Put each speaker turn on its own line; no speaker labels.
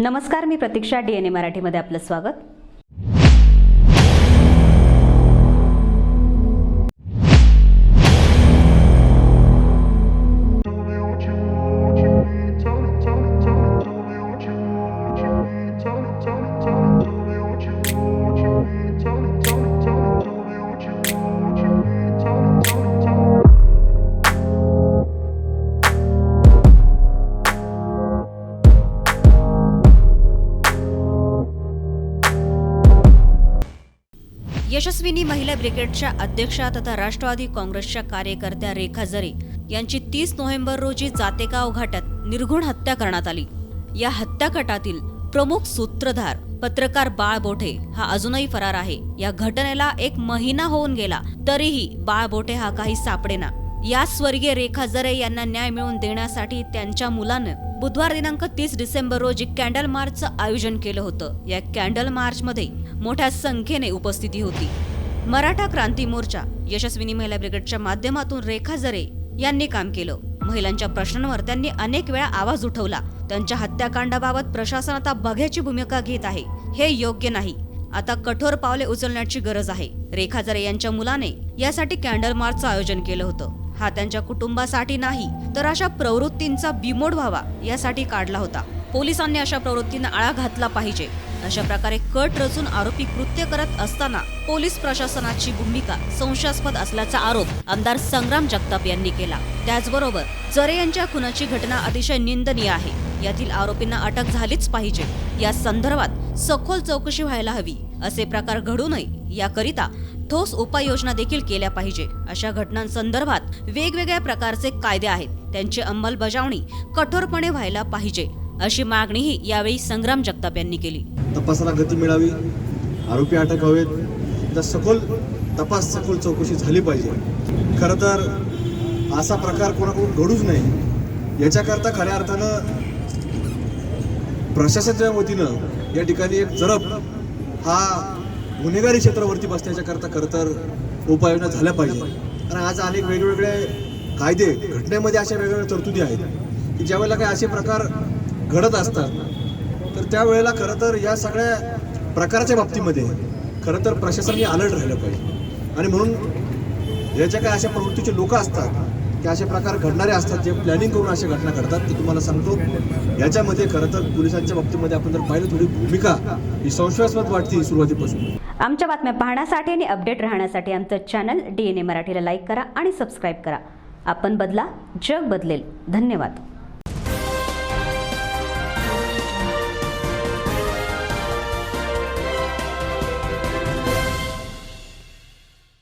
नमस्कार, मी प्रतीक्षा. DNA मराठीमध्ये आपलं स्वागत. यशस्विनी महिला ब्रिगेडच्या अध्यक्षा तथा राष्ट्रवादी काँग्रेसच्या कार्यकर्त्या रेखा जरे यांची 30 नोव्हेंबर रोजी जातेगाव घाटात निर्घुण हत्या करण्यात आली. या हत्याकटातील प्रमुख सूत्रधार पत्रकार बाळ बोठे हा अजूनही फरार आहे. या घटनेला 1 महिना होऊन गेला तरीही बाळ बोठे हा काही सापडेना. या स्वर्गीय रेखा जरे यांना न्याय मिळवून देण्यासाठी त्यांच्या मुलानं बुधवार दिनांक 30 डिसेंबर रोजी कॅन्डल मार्चचं आयोजन केलं होतं. या कॅन्डल मार्चमध्ये मोठ्या संख्येने उपस्थिती होती. मराठा क्रांती मोर्चा यशस्विनी महिला ब्रिगेडच्या माध्यमातून रेखा जरे यांनी काम केलं. महिलांच्या प्रश्नांवर त्यांनी अनेक वेळा आवाज उठवला. त्यांच्या हत्याकांडाबाबत प्रशासन आता बघ्याची भूमिका घेत आहे. हे योग्य नाही. आता कठोर पावले उचलण्याची गरज आहे. रेखा जरे यांच्या मुलाने यासाठी कॅन्डल मार्चचं आयोजन केलं होतं. हा त्यांच्या कुटुंबासाठी नाही तर अशा प्रवृत्तींचा बिमोड व्हावा यासाठी काढला होता. पोलिसांनी अशा प्रवृत्तींना आळा घातला पाहिजे. अशा प्रकारे कट रचून आरोपी कृत्य करत असताना पोलीस प्रशासनाची भूमिका संशयास्पद असल्याचा आरोप आमदार संग्राम जगताप यांनी केला. त्याचबरोबर जरे यांच्या खुनाची घटना अतिशय निंदनीय आहे. यातील आरोपींना अटक झालीच पाहिजे. या संदर्भात सखोल चौकशी व्हायला हवी. असे प्रकार घडू नये याकरिता ठोस उपाययोजना देखील केल्या पाहिजे. अशा घटनांसंदर्भात वेगवेगळ्या प्रकारचे कायदे आहेत. त्यांची अंमलबजावणी कठोरपणे व्हायला पाहिजे अशी मागणीही यावेळी संग्राम जगताप यांनी केली.
तपासाला गती मिळावी, आरोपी अटक व्हावेत, सखोल तपास सखोल चौकशी झाली पाहिजे. खरं तर असा प्रकार कोणाकडून घडूच नाही याच्याकरता खऱ्या अर्थानं प्रशासनाच्या वतीनं या ठिकाणी एक जरब हा गुन्हेगारी क्षेत्रावरती बसण्याच्या करता खरं तर उपाययोजना झाल्या पाहिजे. कारण आज अनेक वेगवेगळे कायदे घटनेमध्ये अशा वेगवेगळ्या तरतुदी आहेत की ज्यावेळेला काही असे प्रकार घडत असतात तर त्यावेळेला खरं तर या सगळ्या प्रकारच्या बाबतीमध्ये खरं तर प्रशासनाने अलर्ट राहिलं पाहिजे. आणि म्हणून याच्या काही अशा प्रवृत्तीचे लोक असतात की असे प्रकार घडणारे असतात जे प्लॅनिंग करून अशा घटना घडतात. ते तुम्हाला सांगतो याच्यामध्ये खरं तर पोलिसांच्या बाबतीमध्ये आपण जर पाहिलं थोडी भूमिका ही संशयास्पद वाटते सुरुवातीपासून.
आमच्या बातम्या पाहण्यासाठी आणि अपडेट राहण्यासाठी आमचं चॅनल DNA मराठीला लाईक करा आणि सबस्क्राईब करा. आपण बदला, जग बदलेल. धन्यवाद.